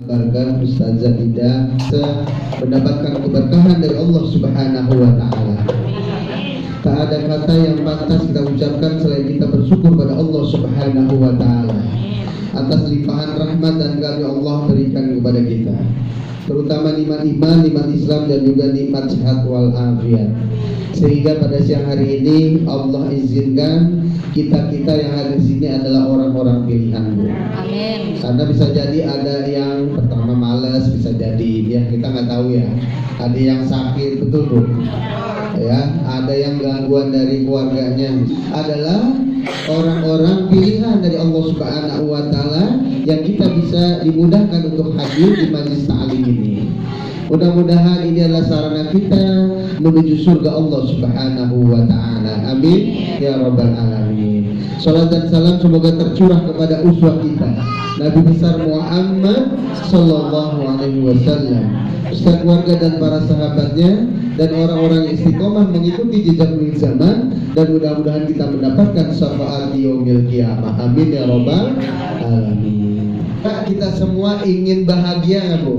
Barkan Ustazah Ida mendapatkan keberkahan dari Allah Subhanahu wa Ta'ala. Tak ada kata yang pantas kita ucapkan selain kita bersyukur pada Allah Subhanahu wa Ta'ala atas limpahan rahmat dan karunia Allah berikan kepada kita, terutama nikmat iman, nikmat Islam, dan juga nikmat sehat wal afiat. Sehingga pada siang hari ini Allah izinkan kita yang ada di sini adalah orang-orang pilihan, Bu. Amin. Karena bisa jadi ada yang pertama malas, bisa jadi ya kita nggak tahu ya. Ada yang sakit, betul, Bu. Ya, ada yang gangguan dari keluarganya. Adalah orang-orang pilihan dari Allah Subhanahu wa Ta'ala yang kita bisa dimudahkan untuk hadir di majelis ta'lim ini. Mudah-mudahan ini adalah sarana kita menuju surga Allah Subhanahu wa Ta'ala. Amin ya rabbal alamin. Salat dan salam semoga tercurah kepada uswah kita, Nabi besar Muhammad sallallahu alaihi wasallam, beserta keluarga dan para sahabatnya dan orang-orang yang istiqomah mengikuti jejak zaman, dan mudah-mudahan kita mendapatkan syafaat di yaumil qiyamah. Amin ya rabbal alamin. Kita semua ingin bahagia nggak, Bu?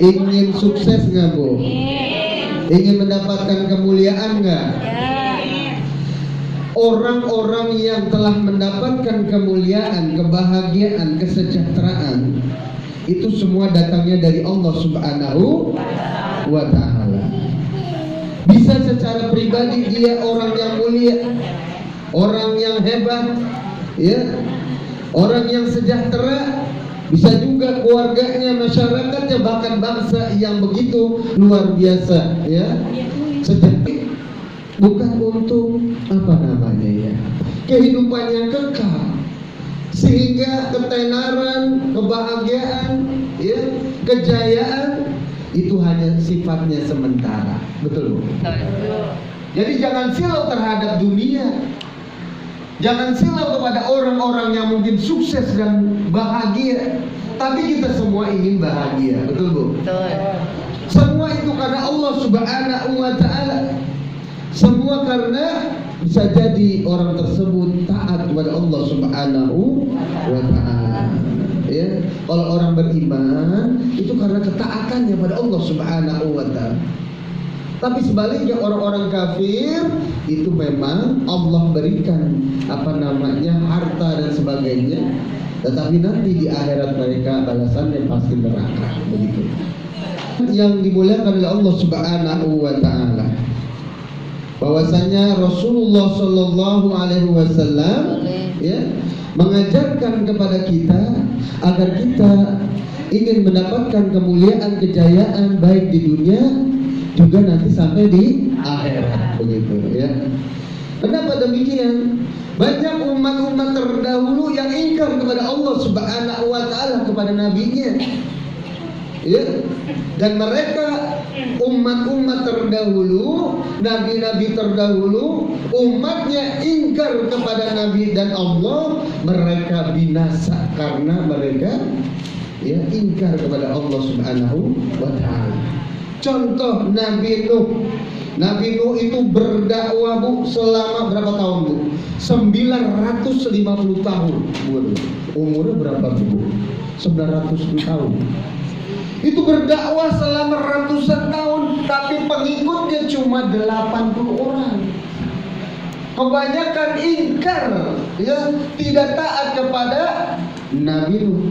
Ingin sukses nggak, Bu? Ingin mendapatkan kemuliaan nggak? Orang-orang yang telah mendapatkan kemuliaan, kebahagiaan, kesejahteraan, itu semua datangnya dari Allah Subhanahu wa Ta'ala. Bisa secara pribadi dia orang yang mulia, orang yang hebat, ya, orang yang sejahtera. Bisa juga keluarganya, masyarakatnya, bahkan bangsa yang begitu luar biasa, ya. Sejati bukan untuk apa namanya ya, kehidupan yang kekal, sehingga ketenaran, kebahagiaan, ya, kejayaan itu hanya sifatnya sementara, betul, Bu? Jadi jangan silau terhadap dunia. Jangan silau kepada orang-orang yang mungkin sukses dan bahagia. Tapi kita semua ingin bahagia, betul, Bu? Betul. Semua itu karena Allah Subhanahu wa Ta'ala. Semua karena bisa jadi orang tersebut taat kepada Allah Subhanahu wa Ta'ala. Ya, kalau orang beriman itu karena ketaatannya pada Allah Subhanahu wa Ta'ala. Tapi sebaliknya orang-orang kafir itu memang Allah berikan apa namanya harta dan sebagainya, tetapi nanti di akhirat mereka balasannya pasti neraka, begitu. Yang dimuliakan oleh Allah Subhanahu wa Ta'ala, bahwasanya Rasulullah Shallallahu Alaihi Wasallam ya mengajarkan kepada kita agar kita ingin mendapatkan kemuliaan, kejayaan baik di dunia juga nanti sampai di akhirat, begitu ya. Kenapa demikian? Banyak umat-umat terdahulu yang ingkar kepada Allah Subhanahu wa Ta'ala, kepada nabinya, ya. Dan mereka umat-umat terdahulu, nabi-nabi terdahulu, umatnya ingkar kepada nabi dan Allah, mereka binasa karena mereka ya ingkar kepada Allah Subhanahu wa Ta'ala. Contoh Nabi Nuh. Nabi Nuh itu berdakwah, Bu, selama berapa tahun, Bu? 950 tahun. Umurnya berapa, Bu? 900 tahun. Itu berdakwah selama ratusan tahun, tapi pengikutnya cuma 80 orang. Kebanyakan ingkar, ya, tidak taat kepada Nabi Nuh.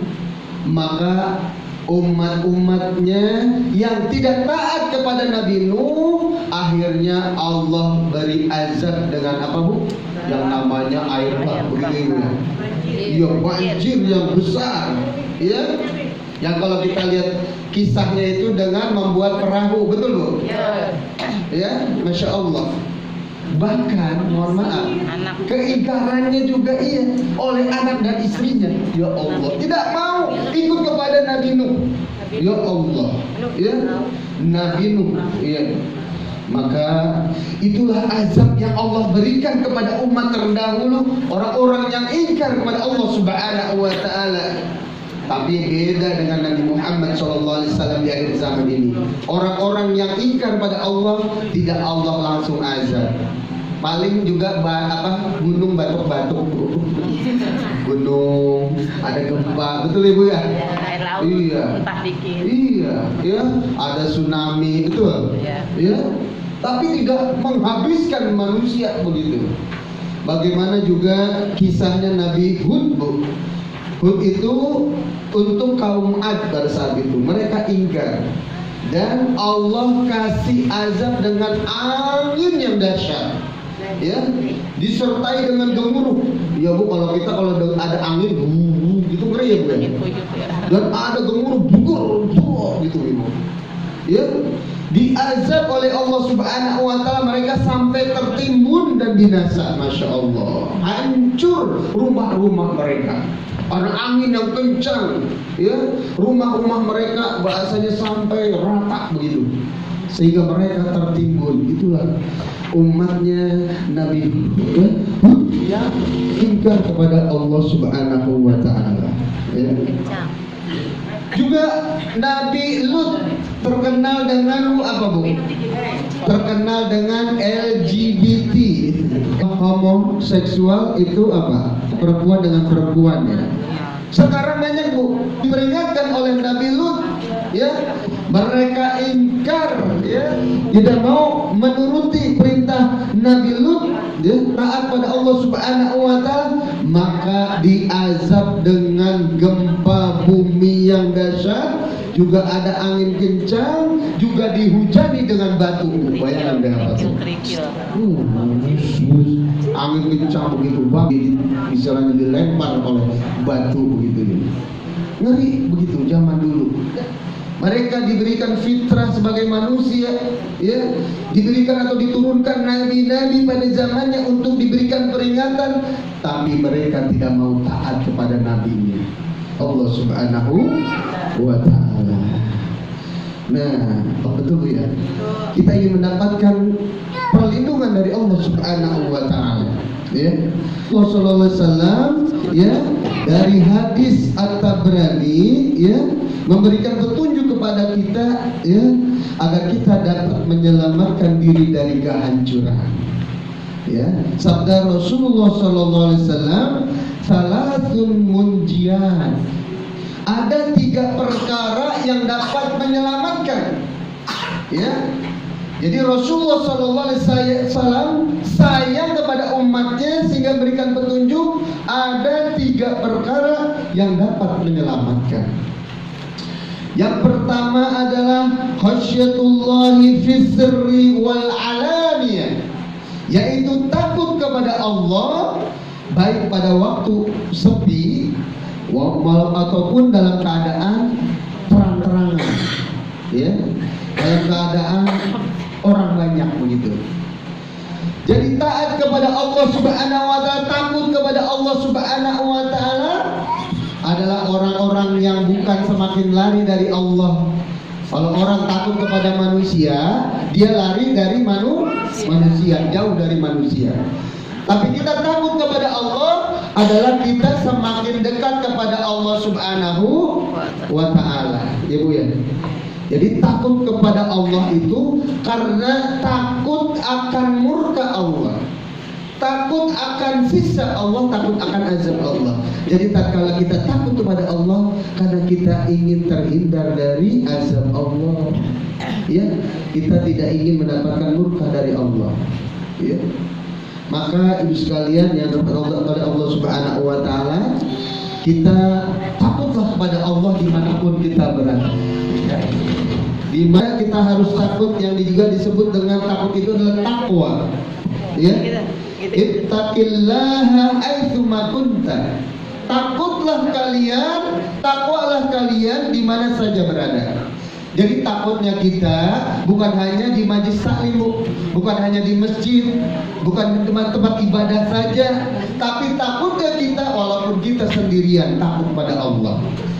Maka umat-umatnya yang tidak taat kepada Nabi Nuh, akhirnya Allah beri azab dengan apa, Bu? Yang namanya air bah, begitu ya, banjir yang besar, ya. Yang kalau kita lihat kisahnya itu dengan membuat perahu, betul, Bu? Ya, Masya Allah. Bahkan, mohon maaf, keingkarannya juga iya oleh anak dan istrinya. Ya Allah, tidak mau ikut kepada Nabi Nuh. Ya Allah, ya Nabi Nuh, ya. Maka itulah azab yang Allah berikan kepada umat terdahulu, orang-orang yang ingkar kepada Allah Subhanahu wa Ta'ala. Tapi beda dengan Nabi Muhammad SAW di akhir zaman ini. Orang-orang yang ingkar pada Allah, tidak Allah langsung azab. Paling juga gunung batuk-batuk, gunung ada gempa, betul Ibu ya? Air laut, Iya. entah dikit. Iya, ya, ada tsunami, betul. Ya. Tapi tidak menghabiskan manusia begitu. Bagaimana juga kisahnya Nabi Hud, Bu. Hud itu untuk kaum Ad pada saat itu, mereka ingkar. Dan Allah kasih azab dengan angin yang dahsyat, ya, disertai dengan gemuruh. Ya Bu, kalau ada angin, gitu ngeri ya Bu. Dan ada gemuruh, bukur, gitu Ibu. Ya, diazab oleh Allah Subhanahu wa taala, mereka sampai tertimbun dan binasa. Masya Allah, hancur rumah-rumah mereka. Ada angin yang kencang, ya, rumah-rumah mereka bahasanya sampai rata begitu, sehingga mereka tertimbun. Itulah umatnya Nabi Hud yang ingkar kepada Allah Subhanahu wa taala, ya. Juga Nabi Lut terkenal dengan apa Bu? Terkenal dengan LGBT, homoseksual itu apa? Perempuan dengan perempuan, ya. Sekarang banyak Bu diperingatkan oleh Nabi Lut, ya, mereka ingkar, ya, tidak mau menuruti perintah Nabi Lut, ya, taat pada Allah Subhanahu wa taala, maka diazab dengan gempa bumi yang dahsyat, juga ada angin kencang, juga dihujani dengan batu. Bayangkan deh apa tuh? Angin kencang begitu, misalnya dilempar oleh batu begitu. Ngeri begitu zaman dulu. Mereka diberikan fitrah sebagai manusia, ya, diberikan atau diturunkan nabi-nabi pada zamannya untuk diberikan peringatan, tapi mereka tidak mau taat kepada nabinya, Allah Subhanahu wa taala. Nah, betul ya. Kita ingin mendapatkan perlindungan dari Allah Subhanahu wa taala, ya. Rasulullah sallallahu alaihi wasallam, ya, dari hadis At-Tabrani, ya, memberikan petunjuk kepada kita, ya, agar kita dapat menyelamatkan diri dari kehancuran. Ya, sabda Rasulullah sallallahu alaihi wasallam, salasun munjiat. Ada 3 perkara yang dapat menyelamatkan. Ya. Jadi Rasulullah sallallahu alaihi wasallam sayang kepada umatnya sehingga berikan petunjuk, ada 3 perkara yang dapat menyelamatkan. Yang pertama adalah khasyatullahi fis sirri wal alaniyah, yaitu takut kepada Allah baik pada waktu sepi ataupun dalam keadaan terang-terangan, ya, dalam keadaan orang banyak begitu. Jadi taat kepada Allah Subhanahu wa taala, takut kepada Allah Subhanahu wa taala adalah orang-orang yang bukan semakin lari dari Allah. Kalau orang takut kepada manusia, dia lari dari manusia, jauh dari manusia. Tapi kita takut kepada Allah adalah kita semakin dekat kepada Allah Subhanahu wa taala. Ya Bu ya. Jadi takut kepada Allah itu karena takut akan murka Allah, takut akan siksa Allah, takut akan azab Allah. Jadi tatkala kita takut kepada Allah karena kita ingin terhindar dari azab Allah, ya, kita tidak ingin mendapatkan murka dari Allah, ya. Maka ibu sekalian yang dirahmati oleh Allah Subhanahu wa taala, kita takutlah kepada Allah dimanapun kita berada, ya. Di mana kita harus takut, yang juga disebut dengan takut itu adalah takwa, ya. Ittaqillaha aitsuma kunta. Takutlah kalian, takwalah kalian di mana saja berada. Jadi takutnya kita bukan hanya di majlis taklim, bukan hanya di masjid, bukan di tempat ibadah saja, tapi takutnya kita walaupun kita sendirian takut pada Allah.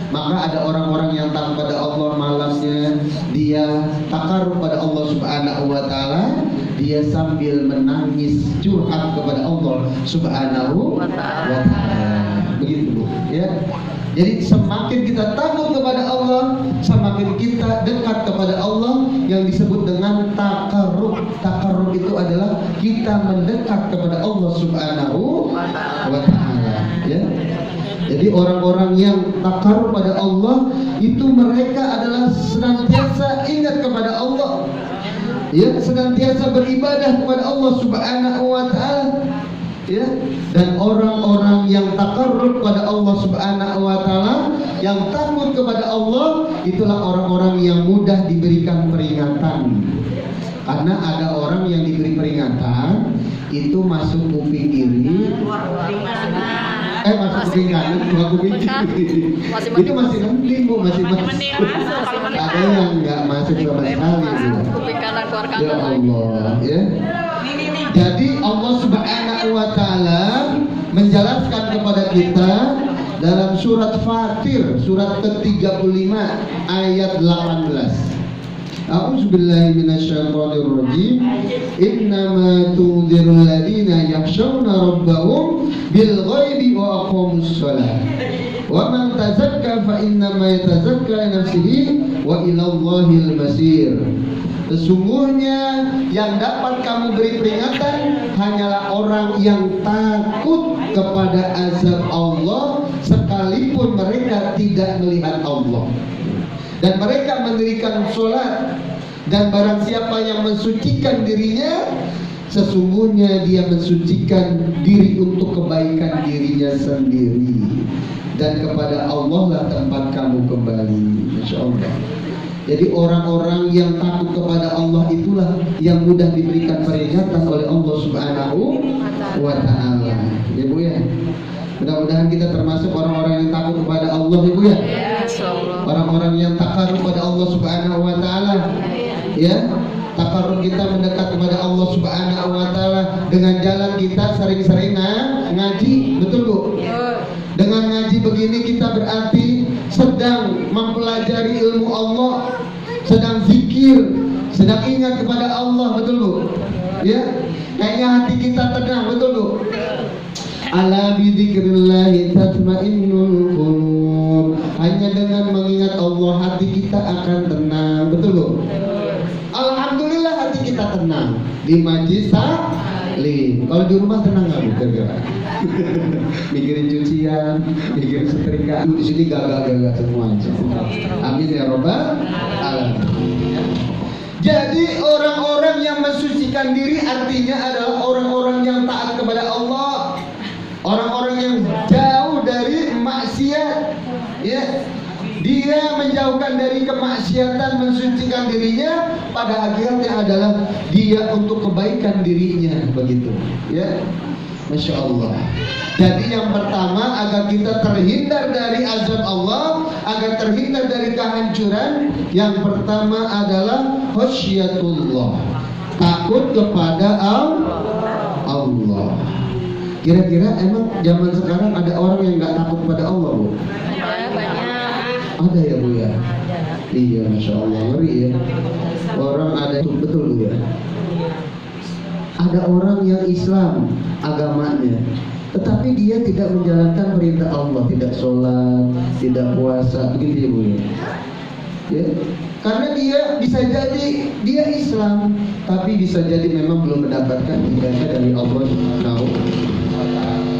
Maka ada orang-orang yang takut pada Allah, malamnya dia takarub pada Allah Subhanahu wa taala, dia sambil menangis curhat kepada Allah Subhanahu wa taala. Begitu Bu, ya. Jadi semakin kita takut kepada Allah, semakin kita dekat kepada Allah, yang disebut dengan takarrub. Takarrub itu adalah kita mendekat kepada Allah Subhanahu wa ta'ala, ya. Jadi orang-orang yang takarrub pada Allah itu mereka adalah senantiasa ingat kepada Allah, ya, senantiasa beribadah kepada Allah Subhanahu wa ta'ala, ya. Dan orang-orang yang takarrub pada Allah Subhanahu wa ta'ala, yang takut kepada Allah, itulah orang-orang yang mudah diberikan peringatan. Karena ada orang yang diberi peringatan itu masuk kuping kiri, masuk kuping kanan, dua kuping kiri. Itu masih mending, Bu, masih masuk. Ada yang nggak masuk sama sekali. Kuping kanan keluar kanan. Ya Allah, ya. Jadi Allah Subhanahu wa ta'ala menjelaskan kepada kita dalam surat Fatir, surat ke-35 ayat 18. A'udzubillahi minasyaitonirrajim. Innama tunzirul ladina yakhshawna rabbahum bil ghaibi wa aqamus shalah. Wa man tazakka fa innama yatazakka li nafsihi wa ilallahil masir. Sesungguhnya yang dapat kamu beri peringatan hanyalah orang yang takut kepada azab Allah sekalipun mereka tidak melihat Allah. Dan mereka mendirikan sholat, dan barang siapa yang mensucikan dirinya, sesungguhnya dia mensucikan diri untuk kebaikan dirinya sendiri, dan kepada Allah lah tempat kamu kembali. Masya Allah. Jadi orang-orang yang takut kepada Allah itulah yang mudah diberikan peringatan oleh Allah Subhanahu wa ta'ala. Ya Bu ya. Mudah-mudahan kita termasuk orang-orang yang takut kepada Allah, Ibu ya. Orang-orang yang takarrub kepada Allah Subhanahu wa ta'ala. Ya. Takarrub kita mendekat kepada Allah Subhanahu wa ta'ala dengan jalan kita sering-sering ngaji, betul Bu? Dengan ngaji begini kita berarti sedang mempelajari ilmu Allah, sedang zikir, sedang ingat kepada Allah, betul Bu? Ya. Kayaknya hati kita tenang, betul Bu? Ala bidzikrillahi tatmainnul qulub. Hanya dengan mengingat Allah hati kita akan tenang, betul Bu? Alhamdulillah hati kita tenang di majlis taklim. Kalau di rumah tenang nggak Bu? Kira-kira mikirin cucian, mikirin setrika. Di sini gagal-gagal semua aja. Amin ya robbal alamin. Jadi orang-orang yang mensucikan diri artinya adalah orang-orang yang taat kepada Allah, orang-orang yang jauh dari maksiat, ya. Dia menjauhkan dari kemaksiatan, mensucikan dirinya, pada akhirnya adalah dia untuk kebaikan dirinya, begitu, ya. Masya Allah. Jadi yang pertama, agar kita terhindar dari azab Allah, agar terhindar dari kehancuran, yang pertama adalah khasyatullah, takut kepada Allah. Kira-kira emang zaman sekarang ada orang yang nggak takut pada Allah, Bu? Ada ya Bu ya? Iya, Masya Allah, ngeri ya. Orang ada itu, betul Bu ya? Ada orang yang Islam agamanya, tetapi dia tidak menjalankan perintah Allah, tidak sholat, tidak puasa, begitu ya Bu ya? Ya, karena dia bisa jadi dia Islam, tapi bisa jadi memang belum mendapatkan hidayah dari Allah Subhanahu wa ta'ala.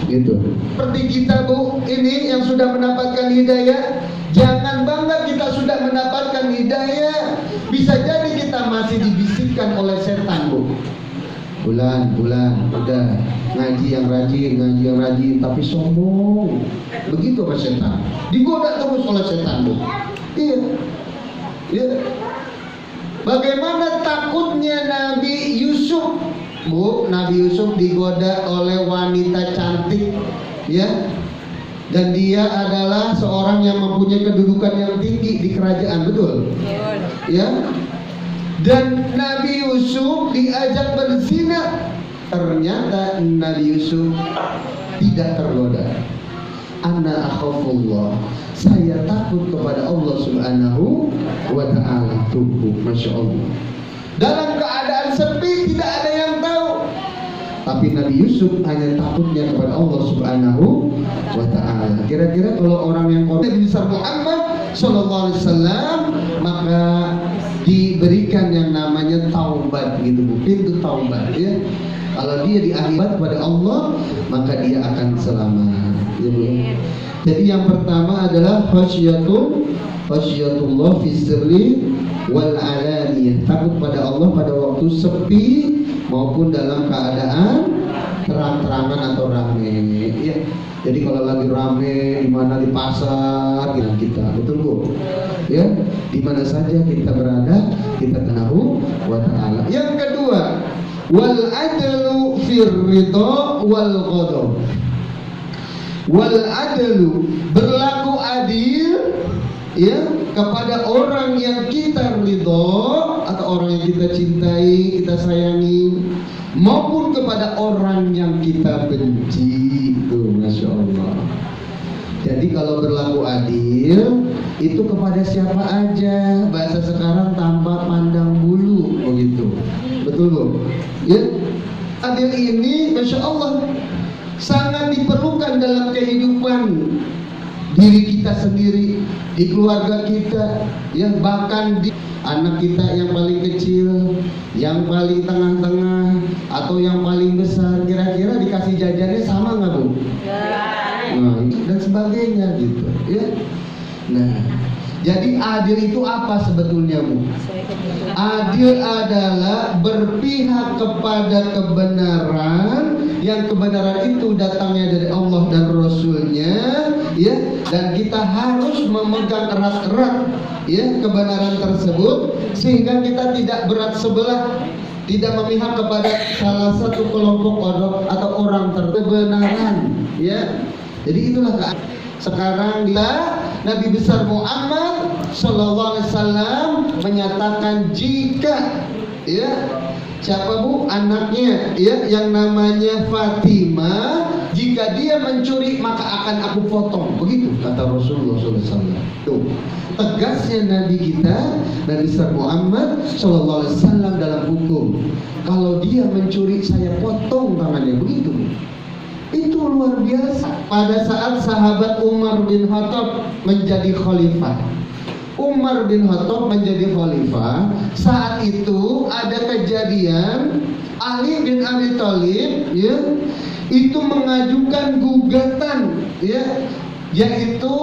Gitu. Seperti kita Bu, ini yang sudah mendapatkan hidayah, jangan bangga kita sudah mendapatkan hidayah. Bisa jadi kita masih dibisikkan oleh setan Bu. Bulan, udah ngaji yang rajin, tapi sombong. Begitu Pak setan. Digoda terus oleh setan Bu. Iya. Ya. Bagaimana takutnya Nabi Yusuf, Bu? Nabi Yusuf digoda oleh wanita cantik, ya. Dan dia adalah seorang yang mempunyai kedudukan yang tinggi di kerajaan, betul? Ya. Dan Nabi Yusuf diajak berzina. Ternyata Nabi Yusuf tidak tergoda. Ana akhafullah, saya takut kepada Allah Subhanahu wa ta'ala. Tubuh, Masya Allah. Dalam keadaan sepi, tidak ada yang tahu. Tapi Nabi Yusuf hanya takutnya kepada Allah Subhanahu wa ta'ala. Kira-kira kalau orang yang Nabi besar Muhammad sallallahu alaihi wasallam, maka diberikan yang namanya taubat gitu, pintu taubat ya. Kalau dia diakhirat kepada Allah, maka dia akan selamat gitu. Jadi yang pertama adalah khasyatullah fi sirri wal alaniyah, takut pada Allah pada waktu sepi maupun dalam keadaan terang-terangan atau rame ya. Jadi kalau lagi rame di mana di pasar kita betul Bu ya, di mana saja kita berada kita tahu wa ta'ala. Yang kedua, wal adlu fir ridha wal ghadab. Wal adlu, berlaku adil ya kepada orang yang kita ridho atau orang yang kita cintai, kita sayangi, maupun kepada orang yang kita benci. Itu Masya Allah. Jadi kalau berlaku adil itu kepada siapa aja, bahasa sekarang tanpa pandang bulu begitu. Betul Bu? Ya. Adil ini Masya Allah sangat diperlukan dalam kehidupan diri kita sendiri, di keluarga kita, ya bahkan di anak kita yang paling kecil, yang paling tengah-tengah, atau yang paling besar. Kira-kira dikasih jajannya sama nggak Bu? Nah, dan sebagainya gitu, ya. Nah, jadi adil itu apa sebetulnya Bu? Adil adalah berpihak kepada kebenaran, yang kebenaran itu datangnya dari Allah dan Rasulnya, ya, dan kita harus memegang erat-erat ya kebenaran tersebut sehingga kita tidak berat sebelah, tidak memihak kepada salah satu kelompok orang atau orang tertentu kebenaran, ya. Jadi itulah sekarang Nabi besar Muhammad sallallahu alaihi wasallam menyatakan jika ya siapa Bu anaknya ya yang namanya Fatimah, jika dia mencuri maka akan aku potong, begitu kata Rasulullah SAW. Tuh tegasnya Nabi kita, Nabi besar Muhammad sallallahu alaihi wasallam dalam hukum. Kalau dia mencuri saya potong tangannya, begitu. Itu luar biasa. Pada saat sahabat Umar bin Khattab menjadi khalifah, Umar bin Khattab menjadi khalifah, saat itu ada kejadian Ali bin Abi Thalib ya, itu mengajukan gugatan ya, yaitu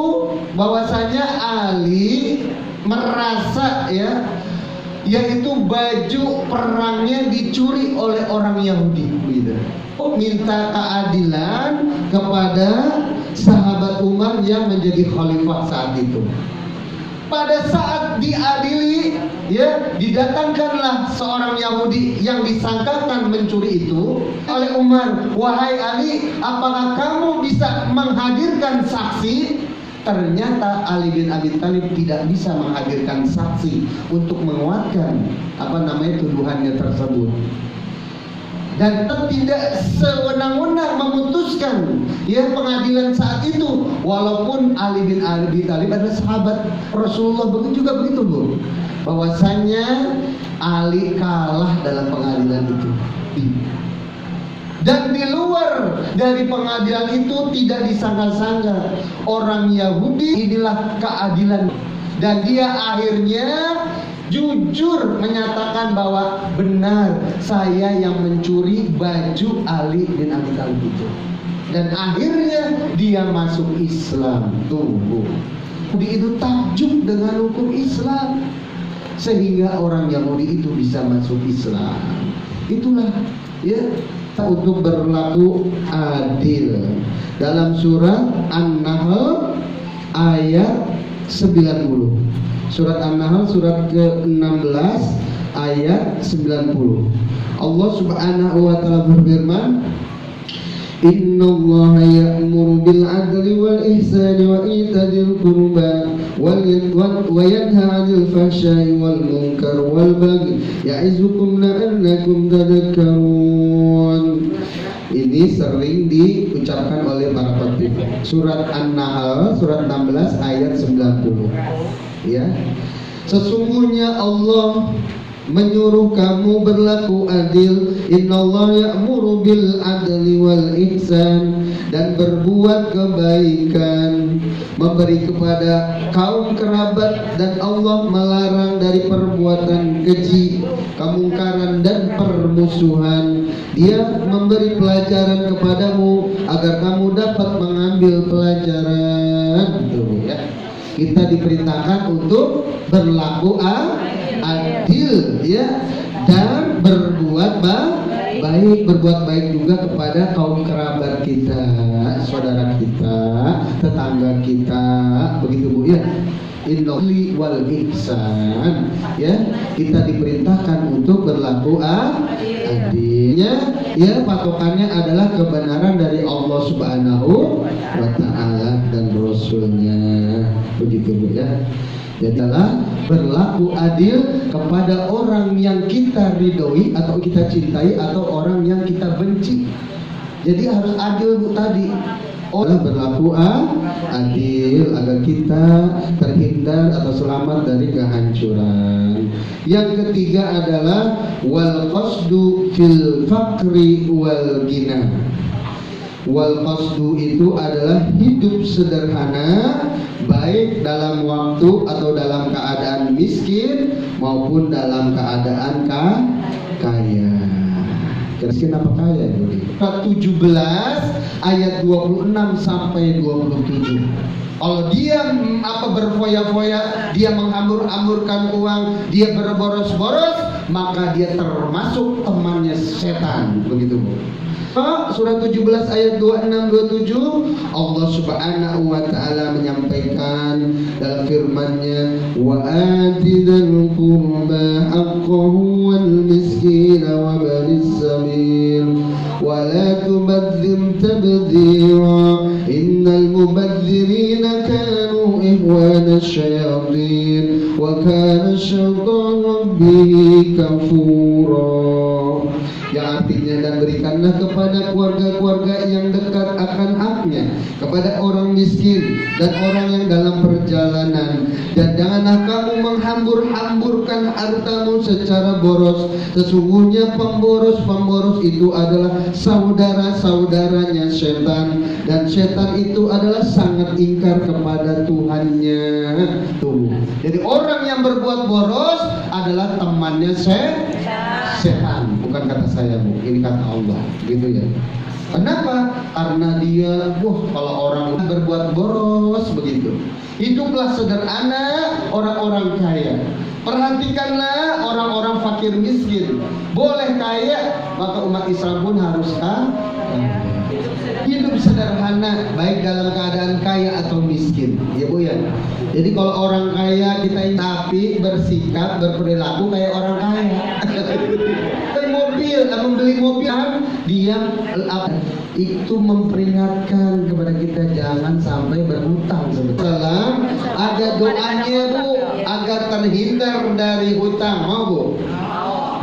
bahwasanya Ali merasa ya, yaitu baju perangnya dicuri oleh orang Yahudi gitu. Minta keadilan kepada sahabat Umar yang menjadi khalifah saat itu. Pada saat diadili ya, didatangkanlah seorang Yahudi yang disangkakan mencuri itu oleh Umar. Wahai Ali, apakah kamu bisa menghadirkan saksi? Ternyata Ali bin Abi Thalib tidak bisa menghadirkan saksi untuk menguatkan tuduhannya tersebut. Dan tidak sewenang-wenang memutuskan ya pengadilan saat itu, walaupun Ali bin Abi Thalib adalah sahabat Rasulullah. Begitu juga begitu Bu, bahwasanya Ali kalah dalam pengadilan itu. Dan di luar dari pengadilan itu tidak disangka-sangka orang Yahudi inilah keadilan, dan dia akhirnya jujur menyatakan bahwa benar saya yang mencuri baju Ali bin Abi Thalib itu. Dan akhirnya dia masuk Islam. Tunggu, itu takjub dengan hukum Islam sehingga orang Yahudi itu bisa masuk Islam. Itulah ya untuk berlaku adil. Dalam surat An-Nahl ayat 90. Surat An-Nahl surat ke-16 ayat 90. Allah Subhanahu wa taala berfirman, Innallaha ya'muru bil 'adli wal ihsani wa ita'il qurba wa yanha 'anil fahsya'i wal munkar wal baghi ya'izukum la'allakum tadhakkarun. Ini sering diucapkan oleh para khatib. Surat An-Nahl surat 16 ayat 90. Ya. Sesungguhnya Allah menyuruh kamu berlaku adil. Innallaha ya'muru bil adli wal ihsan, dan berbuat kebaikan, memberi kepada kaum kerabat, dan Allah melarang dari perbuatan keji, kemungkaran dan permusuhan. Dia memberi pelajaran kepadamu agar kamu dapat mengambil pelajaran. Tuh, ya. Kita diperintahkan untuk berlaku adil, ya, dan berbuat baik, berbuat baik juga kepada kaum kerabat kita, saudara kita, tetangga kita, begitu Bu ya. Innali wal ihsan, ya, kita diperintahkan untuk berlaku adilnya, ya, patokannya adalah kebenaran dari Allah Subhanahu wa Ta'ala dan Rasulnya, begitu Bu ya. Adalah berlaku adil kepada orang yang kita ridhoi atau kita cintai atau orang yang kita benci. Jadi harus adil Bu tadi. Berlaku adil agar kita terhindar atau selamat dari kehancuran. Yang ketiga adalah wal qasdu fil faqri wal ghina. Wal qasdu itu adalah hidup sederhana, baik dalam waktu atau dalam keadaan miskin maupun dalam keadaan kaya. Miskin apa kaya? Surat 17 ayat 26 sampai 27. Kalau dia berfoya-foya, dia menghambur-hamburkan uang, dia berboros-boros, maka dia termasuk temannya setan, begitu Bu. Surat 17 ayat 26-27, Allah Subhanahu wa Ta'ala menyampaikan dalam firman-Nya, wa atidal qurba haqqahu wal miskina wa banis sabil wa la tubadzir tabdzira innal mubadzirina kanu ikhwana syayatin wa kana syaitanu rabbihi kafura. Yang artinya, dan berikanlah kepada keluarga-keluarga yang dekat akan haknya, kepada orang miskin dan orang yang dalam perjalanan, dan janganlah kamu menghambur-hamburkan hartamu secara boros. Sesungguhnya pemboros itu adalah saudara-saudaranya setan, dan setan itu adalah sangat ingkar kepada Tuhannya. Tuh. Jadi orang yang berbuat boros adalah temannya setan, bukan kata saya Bu, ini kata Allah, gitu ya. Kenapa? Karena dia, kalau orang berbuat boros begitu. Hiduplah sederhana orang-orang kaya. Perhatikanlah orang-orang fakir miskin. Boleh kaya, maka umat Islam pun harus kaya. Hidup sederhana, baik dalam keadaan kaya atau miskin, ya Bu ya. Jadi kalau orang kaya kita tapi bersikap, berperilaku kayak orang kaya. Membeli mobil, dia itu memperingatkan kepada kita jangan sampai berhutang. Sebetulnya ada doanya Bu agar terhindar dari hutang, mau Bu?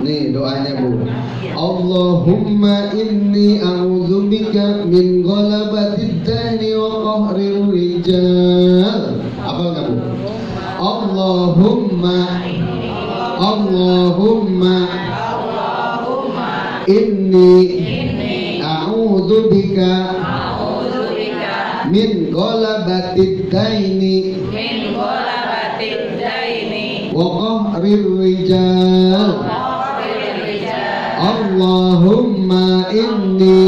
Nih doanya Bu. Allahumma inni a'udzubika min ghalabatid daini wa qahril rijal. Apa enggak Bu? Allahumma inni a'udzubika min ghalabatid daini wa qahril rijal. Allahumma inni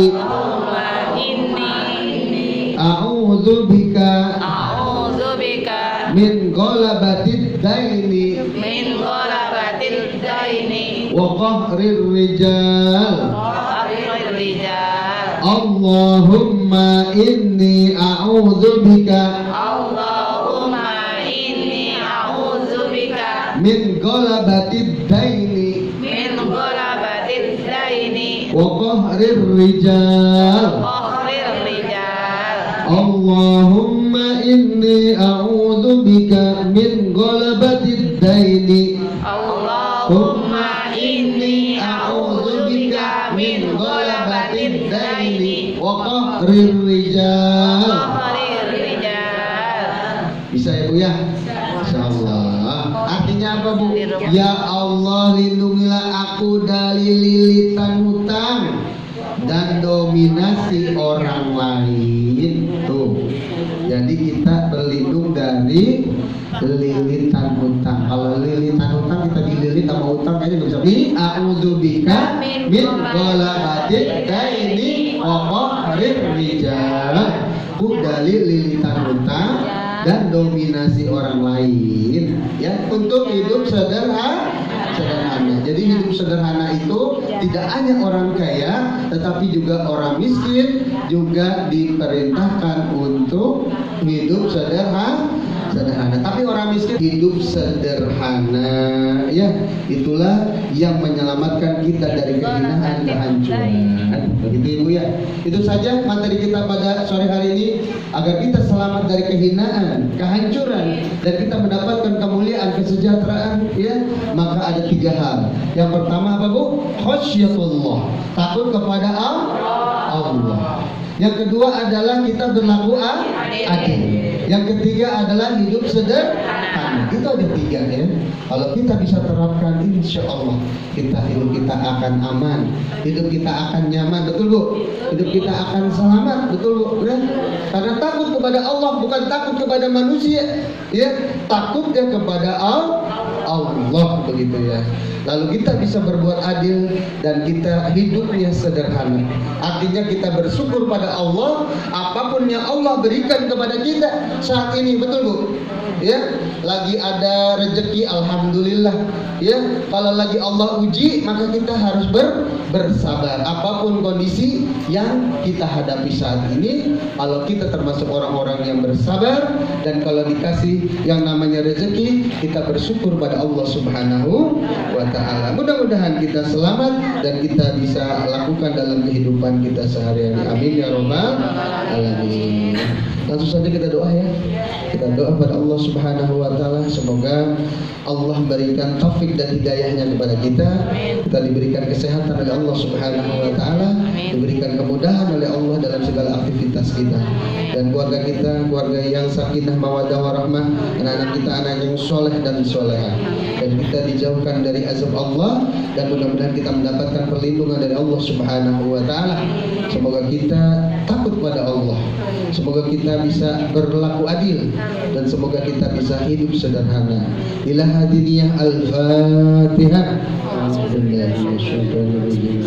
a'udzubika min ghalabatid daini wa qahrir rijal. Allahumma inni a'udzubika min ghalabatid daini wa qahrir rijal. Allahumma inni a'udzubika min ghalabatid daini. Allahumma inni a'udzubika min ghalabatid daini wa qahrir rijal. Bisa ya Bu ya? Insyaallah. Artinya apa, Bu? Ya Allah, lindungilah aku dari lilitan hutang dan dominasi orang lain. Tuh. Jadi kita berlindung dari lilitan hutang. Kalau lilitan hutang kita dililit sama hutang aja nggak bisa. A'udzubika min ghalabatid daini wa qahrir rijal. Bu, dari lilitan hutang dan dominasi orang lain. Ya, untuk hidup sederhana. Jadi hidup sederhana itu tidak hanya orang kaya, tetapi juga orang miskin juga diperintahkan untuk hidup sederhana. Tapi orang miskin hidup sederhana, ya itulah yang menyelamatkan kita dari kehinaan, kehancuran. Begitu Ibu ya. Itu saja materi kita pada sore hari ini, agar kita selamat dari kehinaan, kehancuran, dan kita mendapatkan kemuliaan, kesejahteraan. Ya, maka ada 3 hal. Yang pertama apa, Bu? Khasyatullah, takut kepada Allah. Yang kedua adalah kita berlaku adil. Yang ketiga adalah hidup sederhana. Itu ada 3 ya. Kalau kita bisa terapkan, insya Allah hidup kita akan aman, hidup kita akan nyaman, betul Bu? Hidup kita akan selamat, betul Bu? Ya? Karena takut kepada Allah, bukan takut kepada manusia, ya, takutnya kepada Allah, begitu ya. Lalu kita bisa berbuat adil dan kita hidupnya sederhana. Artinya kita bersyukur pada Allah apapun yang Allah berikan kepada kita saat ini, betul Bu? Ya, lagi ada rezeki, alhamdulillah. Ya, kalau lagi Allah uji, maka kita harus bersabar. Apapun kondisi yang kita hadapi saat ini, kalau kita termasuk orang-orang yang bersabar, dan kalau dikasih yang namanya rezeki, kita bersyukur pada Allah Subhanahu wa Ta'ala. Mudah-mudahan kita selamat dan kita bisa lakukan dalam kehidupan kita sehari-hari. Amin ya rabbal alamin. Langsung saja kita doa ya. Kita doa pada Allah Subhanahu wa Ta'ala, semoga Allah berikan taufik dan hidayahnya kepada kita. Kita diberikan kesehatan oleh Allah Subhanahu wa Ta'ala, diberikan kemudahan oleh Allah dalam segala aktivitas kita. Dan keluarga kita, keluarga yang sakinah mawaddah warahmah, anak-anak kita anak yang soleh dan soleha. Dan kita dijauhkan dari azab Allah, dan mudah-mudahan kita mendapatkan perlindungan dari Allah Subhanahu wa Ta'ala. Semoga kita takut pada Allah, semoga kita bisa berlaku adil, dan semoga kita bisa hidup sederhana. Ila hadiniyah al-Fatihah. Bismillahirrahmanirrahim.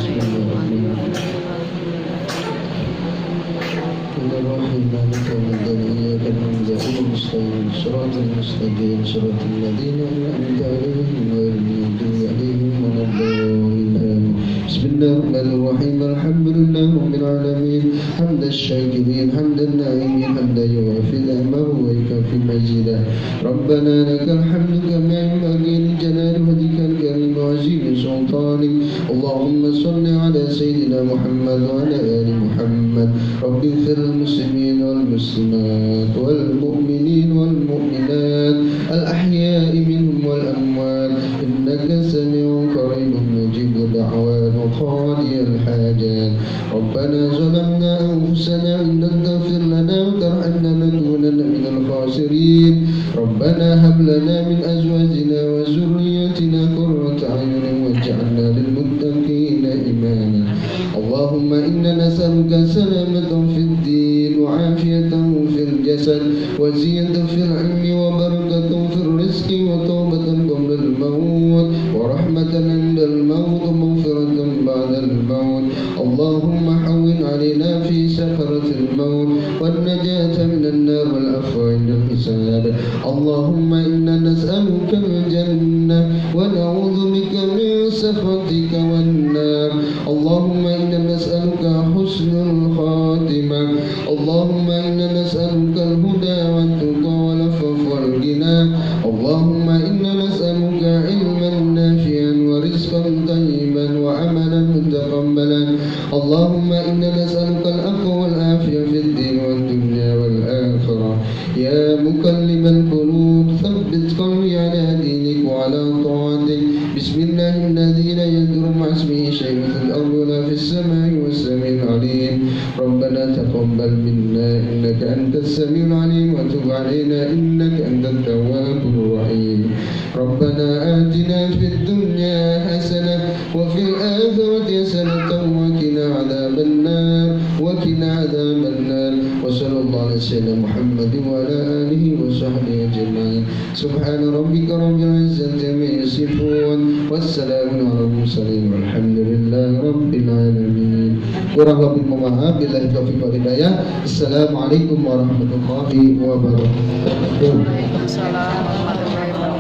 Alhamdulillah rabbil alamin. Hamdan syakirin, hamdan na'imin, hamdan yuwafi ni'amahu wa yukafi mazidah. Rabbana lakal hamdu kama yanbaghi li jalali wajhikal karim wa 'azimi sultanik. Allahumma shalli ala sayyidina Muhammad wa ala ali Muhammad. Rabbi ighfir lil muslimin wal muslimat wal mu'minin wal mu'minat al ahya'i minhum wal amwat, innaka sami'un qaribun mujibud da'wat wa qadiyal hajat. Rabbana zalamna anfusana in lam taghfir lana wa tarhamna lanakunanna minal khasirin. Rabbana hab lana min azwajina wa zurriyyatina qurrata a'yunin waj'alna lil muttaqina imama. Allahumma inna nas'aluka salamatan fid din wa 'afiyatan fil jasad wa ziyadatan fil 'ilmi wa barakatan fil rizqi wa tawbatan qabla al maut wa rahmatan 'inda al maut wa maghfiratan ba'da al maut. Allahumma hawwin 'alaina fi sakaratil maut wan najata minan nar wal afwa 'inda al hisab. Allahumma inna nas'aluka al jannah wa na'udzu bika min sakhatika wan nar. Allahumma inna nas'aluka husnul khatimah. Allahumma inna nas'aluka al huda wat tuqa wal afaf wal ghina. Allahumma inna nas'aluka ilman nafi'an wa rizqan tayyiban wa amalan mutaqabbalan. Allahumma inna nas'aluka al afwa wal afiyah fid din wad dunya wal akhirah. Ya mukallibal qulub thabbit qalbi ala dinik wa ala ta'atik. Bismillahilladzi la yadurru ma'a ismihi syai'un fil ardi wa la fis samai was samiul alim. Rabbana taqabbal minna innaka antas samiul alim wa tub 'alaina innaka antat tawwabur rahim. ربنا آتنا في الدنيا حسنة وفي الآخرة حسنة وقنا عذاب النار وصلى الله على سيدنا محمد وعلى آله وصحبه أجمعين سبحان ربك رب العزة عما يصفون والسلام على المرسلين والحمد لله رب العالمين. Kurang lebih mohon maaf. Billahi taufiq wal hidayah. Assalamualaikum warahmatullahi wabarakatuh.